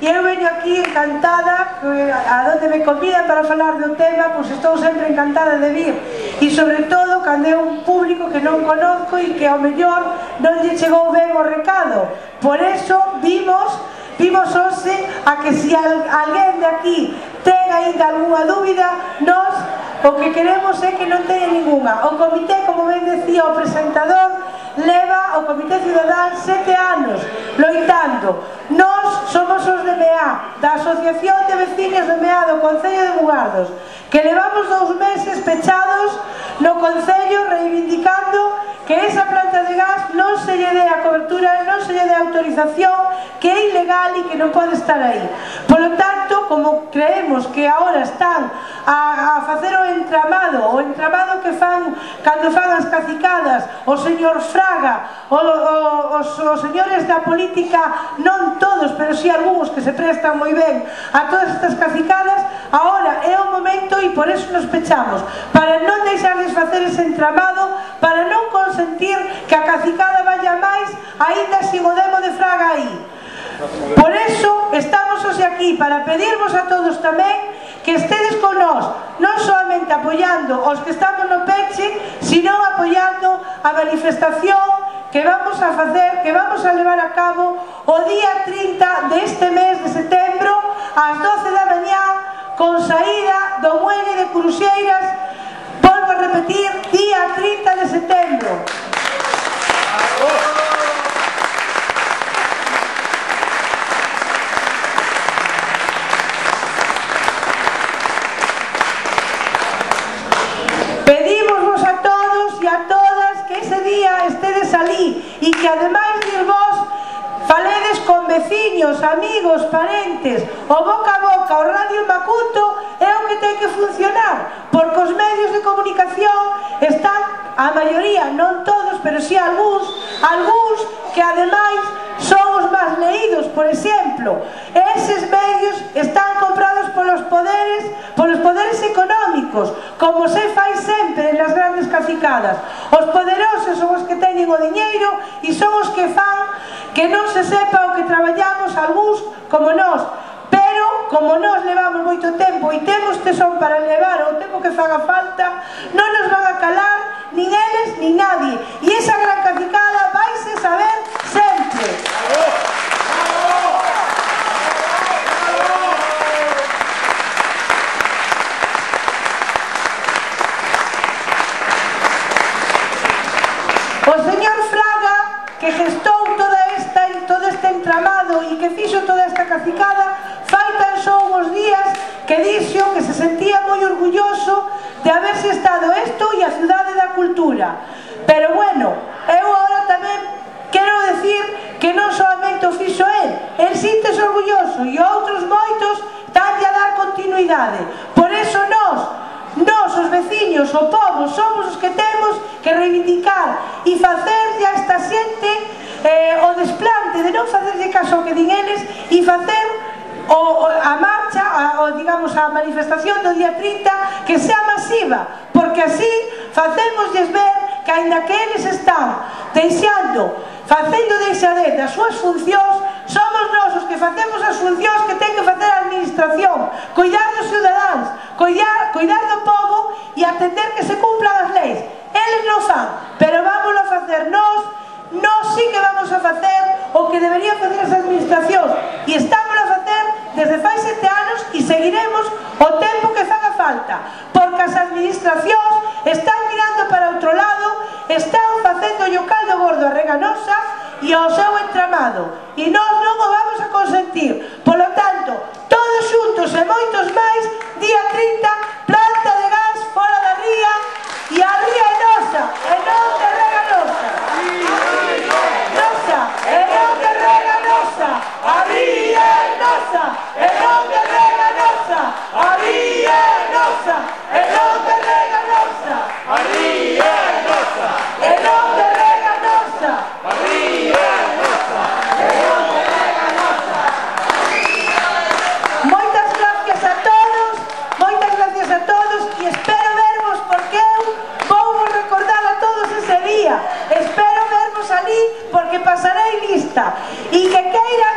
e eu veño aquí encantada, a donde me convidan para falar do tema, pois estou sempre encantada de vir, e sobre todo cando é un público que non conozco e que ao mellor non lle chegou ben o recado. Por eso vimos hoxe a que se alguén de aquí ten ainda algunha dúbida, nós o que queremos é que non teña ninguna. O comité, como ben decía o presentador, leva o Comité Ciudadán 7 anos loitando. Nós somos os de MEA, da Asociación de Veciños de MEA do Concello de Mugardos, que levamos 2 meses pechados no Concello reivindicando que esa planta de gas non se lle dé a cobertura, non se lle dé a autorización, que é ilegal e que non pode estar aí. Por lo tanto, como creemos que agora están a facer o entramado que fan cando fan as cacicadas, o señor Fraga, os señores da política, non todos, pero si algúns que se prestan moi ben a todas estas cacicadas, agora é o momento e por eso nos pechamos, para non deixarles facer ese entramado, para non consentir que a cacicada vaya máis, aínda sin o demo de Fraga aí. Por eso estamos hoxe aquí, para pedirvos a todos tamén que estedes con nós, non solamente apoiando os que estamos no peche, sino apoiando a manifestación que vamos a facer, que vamos a levar a cabo o día 30 deste mes de setembro ás 12 da mañá, con saída do muelle de Cruxeiras, volvo a repetir, día 30 de setembro. Pedímosvos a todos e a todas que ese día estedes ali e que ademais de vos faledes con veciños, amigos, parentes, o boca a boca, o Radio Macuto é o que ten que funcionar, porque os medios de comunicación están, a maioría, non todos, pero si algúns que ademais son os máis leídos, por exemplo. Eses medios están comprados polos poderes económicos, como se fai sempre nas grandes cacicadas. Os poderosos son os que teñen o diñeiro e son os que fan que non se sepa o que traballamos algúns como nós. Pero, como nós levamos moito tempo e temos tesón para levar o tempo que faga falta, non nos van a calar nin eles nin nadie. E esa gran cacicada vaise saber sempre. O señor Fraga, que gestou todo este entramado e que fixo toda esta cacicada, fai tan só uns días que dixo que se sentía moi orgulloso de haberse estado isto e a Cidade da Cultura. Pero bueno, eu agora tamén quero decir que non solamente o fixo el síntese orgulloso e outros moitos danlle a dar continuidade. Por eso nós, os veciños, o povo, somos os que temos que reivindicar e facerlle a esta xente o desplante de non facerlle caso ao que din eles e facer a marcha, digamos, a manifestación do día 30 que sea masiva, porque así facémosles ver que aínda que eles están facendo deixadez das súas funcións, somos nós os que facemos as funcións que ten que facer a administración, cuidar dos ciudadáns, cuidar do povo e atender que se cumplan as leis. Eles non fan, pero vámoslo a facer nós sí que vamos a facer o que deberían facer as administracións e estamos a facer desde fai 7 anos e seguiremos o tempo que faga falta, porque as administracións están mirando para outro lado, están facendo o caldo gordo a Reganosa e ao seu entramado e nós non o vamos a consentir. Por lo tanto, todos xuntos e moitos máis, día 30, planta de gas fora da ría e a ría é nosa, e non de Reganosa. Nosa, e non de Reganosa, a ría é nosa, e non de Reganosa, a ría é nosa, e non de Reganosa, a ría é nosa, e non de Reganosa, a ría é nosa, e non de Reganosa. Moitas gracias a todos e espero vervos, porque eu vou recordar a todos ese día, espero vervos ali porque pasarei lista e que queira